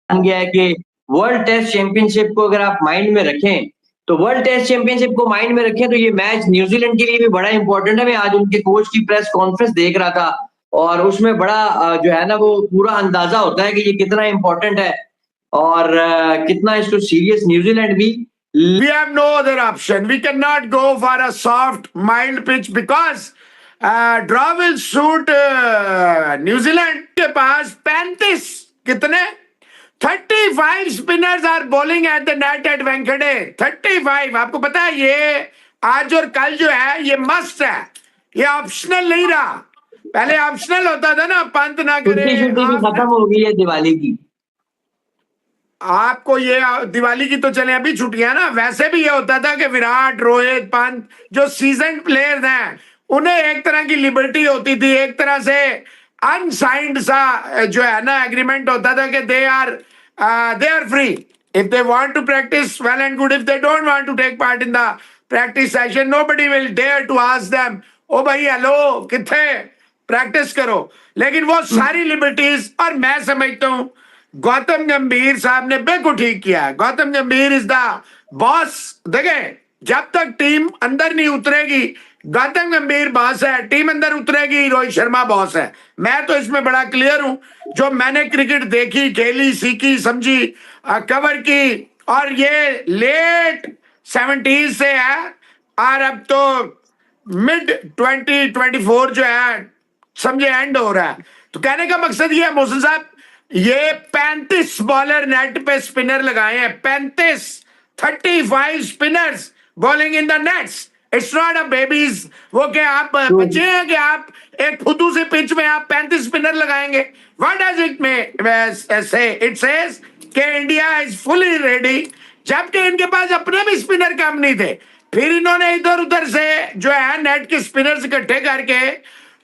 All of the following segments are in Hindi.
गया है कि वर्ल्ड टेस्ट चैंपियनशिप को अगर आप माइंड में रखें, तो वर्ल्ड टेस्ट चैंपियनशिप को माइंड में रखें तो ये मैच न्यूजीलैंड के लिए भी बड़ा इंपॉर्टेंट है। मैं आज उनके कोच की प्रेस कॉन्फ्रेंस देख रहा था और उसमें बड़ा जो है ना वो पूरा अंदाजा होता है कि ये कितना इंपॉर्टेंट है और कितना इसको सीरियस न्यूजीलैंड भी। We have no other option. We cannot go for a soft, mild pitch because draw will suit New Zealand के पास 35 कितने 35 spinners are bowling at the net at वेंकटे। 35 आपको पता है ये आज और कल जो है ये मस्त है, ये ऑप्शनल नहीं रहा। पहले ऑप्शनल होता था ना, पंत ना करे। छुट्टी भी खत्म हो गई है दिवाली की। आपको ये दिवाली की तो चले अभी छुट्टियां ना, वैसे भी ये होता था कि विराट, रोहित, पंत जो सीजन प्लेयर्स हैं उन्हें एक तरह की लिबर्टी होती थी, एक तरह से अनसाइंड सा जो है ना एग्रीमेंट होता था कि they are free if they want to practise well and good, if they don't want to take part in the practice session nobody will dare to ask them ओ भाई हेलो किथे प्रैक्टिस करो। लेकिन वो सारी लिबर्टीज, और मैं समझता हूं गौतम गंभीर साहब ने बिल्कुल ठीक किया है। गौतम गंभीर इज द बॉस। देखें जब तक टीम अंदर नहीं उतरेगी गौतम गंभीर बॉस है, टीम अंदर उतरेगी रोहित शर्मा बॉस है। मैं तो इसमें बड़ा क्लियर हूं। जो मैंने क्रिकेट देखी, खेली, सीखी, समझी, कवर की, और ये लेट 70s से है और अब तो मिड 2024 जो है समझे एंड हो रहा है। तो कहने का मकसद ये है मोहसिन साहब, ये 35 बॉलर नेट पे स्पिनर लगाए हैं। 35 spinners bowling in the nets. It's not a babies वो क्या आप बच्चे हैं कि आप एक फुदू से पिच में आप 35 स्पिनर लगाएंगे। व्हाट डज इट से? इट सेज कि इंडिया इज फुली रेडी, जबकि इनके पास अपने भी स्पिनर कम नहीं थे। फिर इन्होंने इधर उधर से जो है नेट के स्पिनर्स इकट्ठे करके,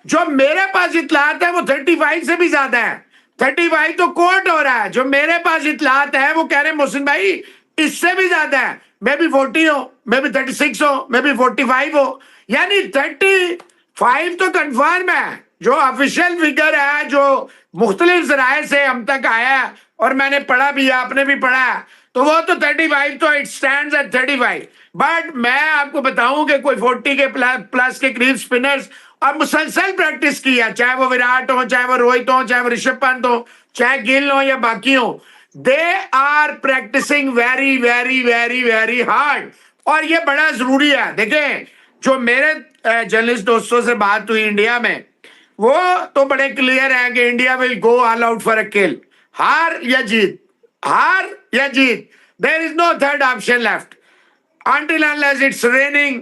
जो मेरे पास इतलात है वो 35 से भी ज्यादा है। 35 तो कोर्ट हो रहा है। जो मेरे पास इतलात है वो कह रहे मोहसिन भाई इससे भी ज्यादा है, मे बी 40 हो, मे बी 36 हो, मे बी 45 हो, यानी 35 तो कंफर्म है। जो ऑफिशियल फिगर है जो मुख्तलिफ जराए से हम तक आया है और मैंने पढ़ा भी है, आपने भी पढ़ा है, तो वो तो 35 तो इट स्टैंड्स एट 35। बट मैं आपको बताऊं कि कोई 40 के प्लस के करीब स्पिनर्स और मुसलसल प्रैक्टिस की है, चाहे वो विराट हो, चाहे वो रोहित हो, चाहे वो ऋषभ पंत हो, चाहे गिल हो या बाकी हो। They are practising very very very very hard और ये बड़ा जरूरी है। देखें जो मेरे जर्नलिस्ट दोस्तों से बात हुई इंडिया में, वो तो बड़े क्लियर है कि India will go all out for a kill. हार या जीत, हार या जीत, there is no third option left until unless it's raining।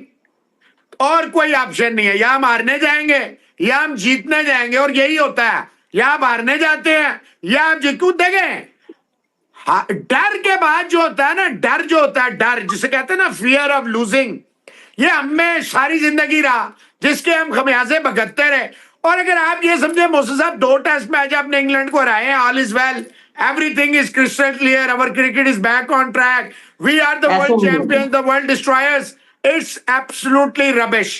और कोई ऑप्शन नहीं है, या हम हारने जाएंगे या हम जीतने जाएंगे, और यही होता है, या आप हारने जाते हैं या आप जीत। देखें डर के बाद जो होता है ना, डर जो होता है, डर जिसे कहते हैं ना फियर ऑफ लूजिंग, ये हमें सारी जिंदगी रहा जिसके हम खमियाजे भुगतते रहे। और अगर आप ये समझे मोहसिन साहब 2 टेस्ट मैच आपने इंग्लैंड को हराए हैं, all is well, everything is crystal clear, our cricket is back on track, we are the world champions, the world destroyers, it's absolutely rubbish।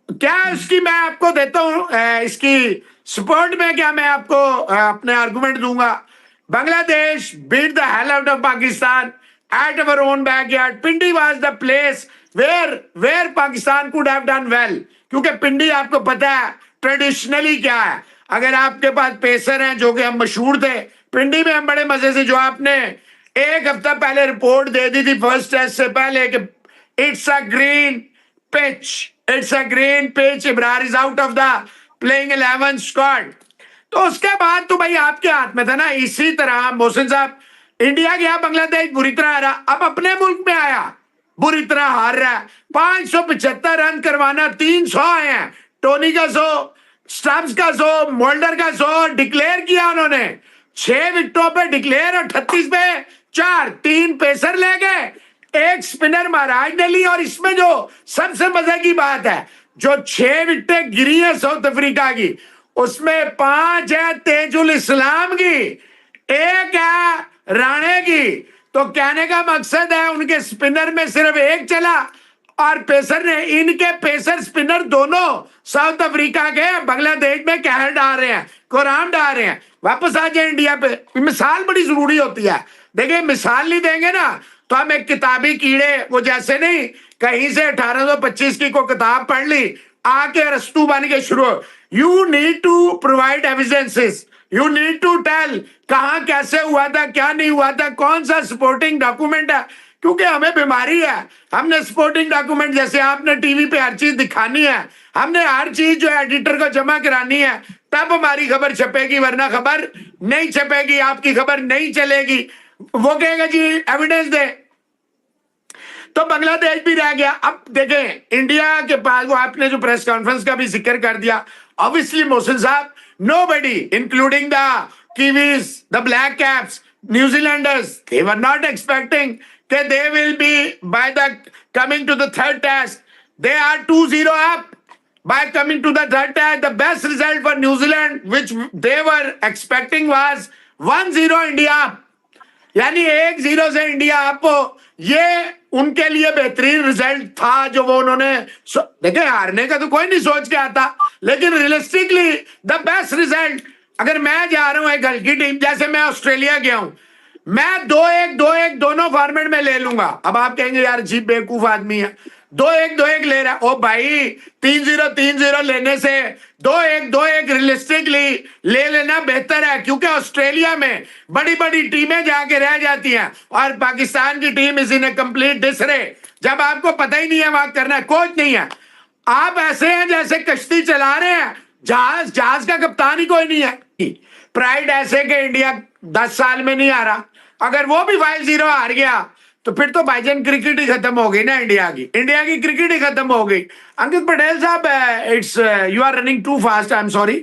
क्या इसकी मैं आपको देता हूं इसकी सपोर्ट में, क्या मैं आपको अपने आर्गुमेंट दूंगा। Bangladesh beat the hell out of Pakistan at our own backyard। Pindi was the place where Pakistan could have done well, क्योंकि पिंडी आपको पता है ट्रेडिशनली क्या है। अगर आपके पास पेसर हैं जो कि हम मशहूर थे, पिंडी में हम बड़े मजे से, जो आपने एक हफ्ता पहले रिपोर्ट दे दी थी फर्स्ट टेस्ट से पहले कि it's a green pitch, it's a green pitch, Ibrar is out of the playing 11 squad. तो उसके बाद तो भाई आपके हाथ में था ना। इसी तरह मोहसिन साहब इंडिया गया, बांग्लादेश बुरी तरह हारा, अब अपने मुल्क में आया बुरी तरह हार रहा है। 575 रन करवाना, 300 आए हैं, टोनी का 100, स्टम्स का 100, मोल्डर का 100 डिक्लेयर किया उन्होंने। 6 विकेटों पे डिक्लेयर और 38 पे 4, 3 पेसर ले गए, 1 स्पिनर महाराज ने ली। और इसमें जो सबसे मजे की बात है, जो 6 विकेटें गिरी है साउथ अफ्रीका की, उसमें 5 है तेजुल इस्लाम की, 1 है राणे की। तो कहने का मकसद है उनके स्पिनर में सिर्फ 1 चला और पेसर ने, इनके पेसर स्पिनर दोनों साउथ अफ्रीका के बांग्लादेश में कहर डाल रहे हैं, कोराम डाल रहे हैं। वापस आ जाए इंडिया पे। मिसाल बड़ी जरूरी होती है। देखिए मिसाल नहीं देंगे ना तो हम एक किताबी कीड़े, वो जैसे नहीं कहीं से 1825 की को किताब पढ़ ली, आके अरस्तु बन के शुरू। You need to provide evidences, you need to tell कहां कैसे हुआ था, क्या नहीं हुआ था, कौन सा सपोर्टिंग डॉक्यूमेंट है। क्योंकि हमें बीमारी है, हमने सपोर्टिंग डॉक्यूमेंट, जैसे आपने टीवी पे हर चीज दिखानी है, हमने हर चीज जो है एडिटर को जमा करानी है, तब हमारी खबर छपेगी, वरना खबर नहीं छपेगी, आपकी खबर नहीं चलेगी। वो कहेगा जी एविडेंस दे। तो बांग्लादेश भी रह गया। अब देखें इंडिया के पास, वो आपने जो प्रेस कॉन्फ्रेंस का भी जिक्र कर दिया, obviously Mohsin sahab, nobody including the Kiwis, the Black Caps, New Zealanders, they were not expecting कि they will be by the coming to the third test, they are 2-0 up by coming to the third test. The best result for New Zealand which they were expecting was 1-0 India, यानी 1-0 से इंडिया आपको, ये उनके लिए बेहतरीन रिजल्ट था जो वो उन्होंने देखे। हारने का तो कोई नहीं सोच के आता, लेकिन रियलिस्टिकली द बेस्ट रिजल्ट। अगर मैं जा रहा हूं एक हल्की टीम, जैसे मैं ऑस्ट्रेलिया गया हूं, मैं 2-1 दोनों फॉर्मेट में ले लूंगा। अब आप कहेंगे यार जी बेवकूफ आदमी है, 2-1 ले रहा है। ओ भाई 3-0 लेने से 2-1 रियलिस्टिकली ले लेना बेहतर है, क्योंकि ऑस्ट्रेलिया में बड़ी बड़ी टीमें जाके रह जाती हैं और पाकिस्तान की team is in A complete disarray. जब आपको पता ही नहीं है वहां करना है, कोच नहीं है, आप ऐसे हैं जैसे कश्ती चला रहे हैं, जहाज का कप्तान ही कोई नहीं है। प्राइड ऐसे कि इंडिया 10 साल में नहीं हारा, अगर वो भी 5-0 हार गया तो फिर तो भाईजान क्रिकेट ही खत्म हो गई ना, इंडिया की क्रिकेट ही खत्म हो गई। अंकित पटेल साहब, it's you are running too fast, I am sorry.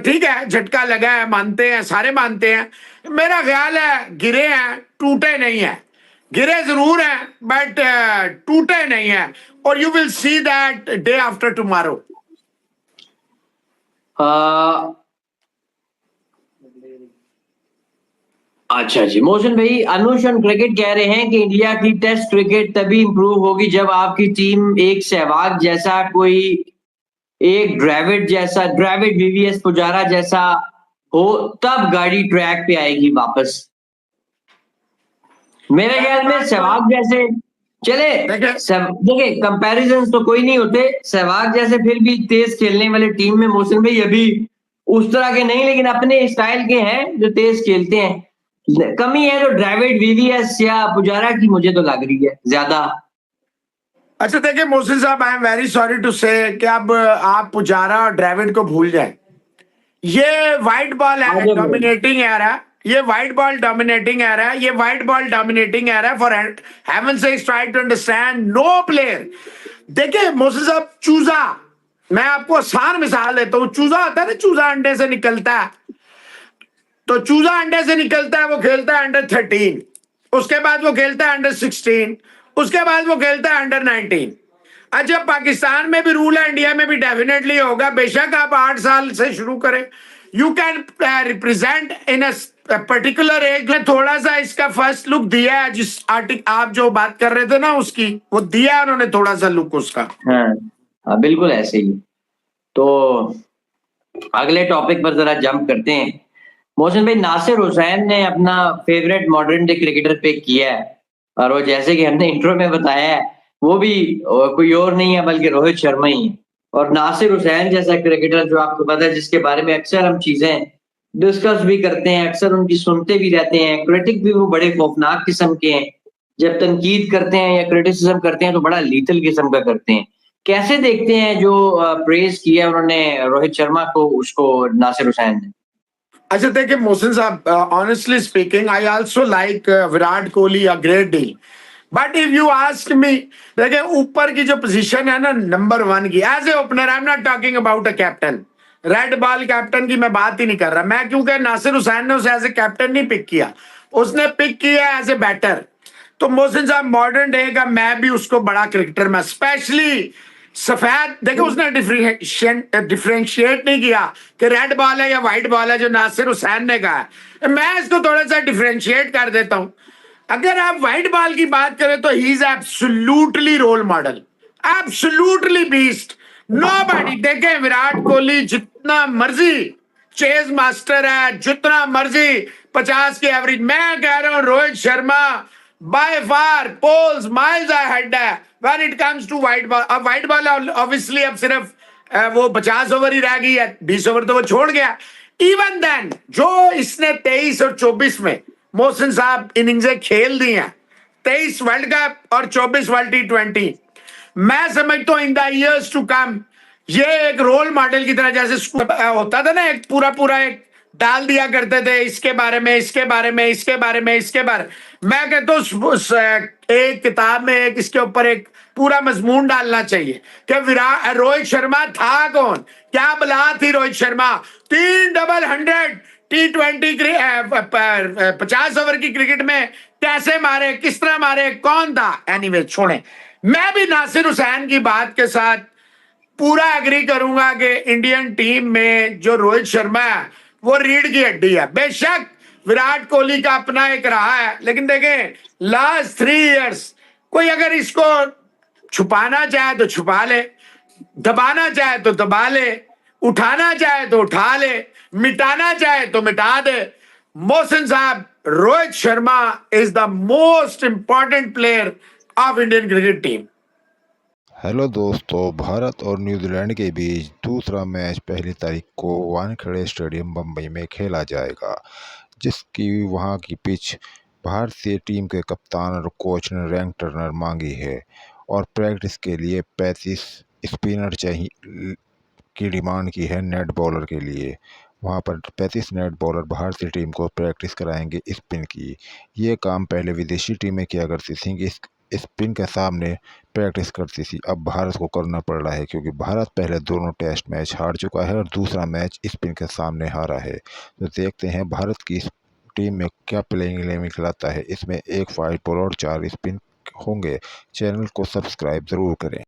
ठीक है, झटका लगा है, मानते हैं, सारे मानते हैं। मेरा ख्याल है गिरे हैं, टूटे नहीं है, गिरे जरूर हैं बट टूटे नहीं है, और you will see that day after tomorrow. अच्छा जी, मोहसिन भाई, अनुशन क्रिकेट कह रहे हैं कि इंडिया की टेस्ट क्रिकेट तभी इंप्रूव होगी जब आपकी टीम एक सहवाग जैसा, कोई एक द्रविड़ वीवीएस पुजारा जैसा हो, तब गाड़ी ट्रैक पे आएगी वापस। मेरे ख्याल में सहवाग जैसे चले, देखिए कंपैरिजन तो कोई नहीं होते, सहवाग जैसे फिर भी तेज खेलने वाले टीम में मोहसिन भाई अभी उस तरह के नहीं, लेकिन अपने स्टाइल के हैं जो तेज खेलते हैं। कमी है तो द्रविड़ वीवीएस या पुजारा की मुझे तो लग रही है ज्यादा। अच्छा देखिए मोहसिन साहब, I am very sorry to say कि अब आप पुजारा और द्रविड़ को भूल जाए। ये व्हाइट बॉल है, डोमिनेटिंग एरा, ये व्हाइट बॉल डोमिनेटिंग एरा, ये white ball dominating era. For heaven sakes try to understand no player. देखिए मोहसिन साहब, चूजा, मैं आपको आसान मिसाल देता हूँ। चूजा होता है ना, चूजा अंडे से निकलता है, तो चूजा अंडे से निकलता है, वो खेलता है अंडर 13, उसके बाद वो खेलता है अंडर 16, उसके बाद वो खेलता है अंडर 19। अच्छा, पाकिस्तान में भी रूल है, इंडिया में भी डेफिनेटली होगा, बेशक आप 8 साल से शुरू करें, you can represent in a particular age में। थोड़ा सा इसका फर्स्ट लुक दिया है, जिस आर्टिकल आप जो बात कर रहे थे ना उसकी, वो दिया है उन्होंने थोड़ा सा लुक उसका। हाँ बिल्कुल ऐसे ही। तो अगले टॉपिक पर जरा जंप करते हैं। मोहसिन भाई, नासिर हुसैन ने अपना favourite modern day cricketer pick किया है, और वो जैसे कि हमने इंट्रो में बताया है, वो भी कोई और नहीं है बल्कि रोहित शर्मा ही है। और नासिर हुसैन जैसा क्रिकेटर जो आपको पता है, जिसके बारे में अक्सर हम चीजें डिस्कस भी करते हैं, अक्सर उनकी सुनते भी रहते हैं, क्रिटिक भी वो बड़े खौफनाक किस्म के हैं, जब तनकीद करते हैं या क्रिटिसिज्म करते हैं तो बड़ा लीथल किस्म का करते हैं। कैसे देखते हैं जो प्रेज किया उन्होंने रोहित शर्मा को, उसको नासिर हुसैन ने? अच्छा देखिए मोहसिन साहब, honestly speaking, I also like Virat Kohli a great deal, but if you ask me, देखिए ऊपर की जो पोजीशन है ना नंबर 1 की, as a opener, I am not talking about a captain, red ball captain की मैं बात ही नहीं कर रहा मैं, क्योंकि नासिर हुसैन ने उसे एज ए कैप्टन नहीं पिक किया, उसने पिक किया एज ए बैटर। तो मोहसिन साहब, मॉडर्न डे का मैं भी उसको बड़ा क्रिकेटर में, स्पेशली सफेद, देखो उसने डिफरेंशिएट नहीं किया कि रेड बॉल है या व्हाइट बॉल है, जो नासिर हुसैन ने कहा है। मैं इसको थोड़ा सा डिफरेंशिएट कर देता हूं। अगर आप व्हाइट बॉल की बात करें तो he is absolutely role model, absolutely beast. Nobody, देखें विराट कोहली जितना मर्जी चेज मास्टर है, जितना मर्जी 50 की एवरेज, मैं कह रहा हूं Rohit Sharma by far poles miles ahead है when it comes to white ball. अब व्हाइट बॉल ऑब्वियसली अब सिर्फ वो 50 ओवर ही रह गई है, 20 ओवर तो वो छोड़ गया। इवन देन जो इसने 23 और 24 में मोहसिन साहब इनिंग्सें खेल दी हैं, 23 वर्ल्ड कप और 24 वर्ल्ड T20, मैं समझता हूं in the years to come ये एक रोल मॉडल की तरह, जैसे होता था ना, एक पूरा पूरा एक डाल दिया करते थे, इसके बारे में, इसके बारे में, इसके बारे में, इसके बारे। मैं कहता हूं एक किताब में एक इसके ऊपर एक पूरा मजमून डालना चाहिए कि विराट रोहित शर्मा था कौन, क्या बला थी Rohit Sharma, 3 double 100 T20 50 over की क्रिकेट में कैसे मारे, किस तरह मारे, कौन था। एनीवे छोड़ें, मैं भी नासिर हुसैन की बात के साथ पूरा एग्री करूंगा कि इंडियन टीम में जो रोहित शर्मा है वो रीढ़ की हड्डी है। बेशक विराट कोहली का अपना एक रहा है, लेकिन देखें लास्ट 3 इयर्स कोई अगर इसको छुपाना चाहे तो छुपा ले, दबाना चाहे तो दबा ले, उठाना चाहे तो उठा ले, मिटाना चाहे तो मिटा दे। मोहसिन साहब, Rohit Sharma is the most important player of Indian cricket team. Hello दोस्तों, भारत और न्यूजीलैंड के बीच दूसरा मैच 1 तारीख को वानखेड़े स्टेडियम बम्बई में खेला जाएगा, जिसकी वहां की पिच भारतीय टीम के कप्तान और कोच ने रैंक टर्नर मांगी है और प्रैक्टिस के लिए 35 स्पिनर चाहिए की डिमांड की है नेट बॉलर के लिए। वहां पर 35 नेट बॉलर भारतीय टीम को प्रैक्टिस कराएंगे स्पिन की। ये काम पहले विदेशी टीमें किया करती थी कि स्पिन के सामने प्रैक्टिस करती थी, अब भारत को करना पड़ रहा है क्योंकि भारत पहले दोनों टेस्ट मैच हार चुका है और दूसरा मैच स्पिन के सामने हारा है। तो देखते हैं भारत की टीम में क्या प्लेइंग इलेवन खिलाता है। इसमें 1 फास्ट बॉलर और 4 स्पिन होंगे। चैनल को सब्सक्राइब जरूर करें।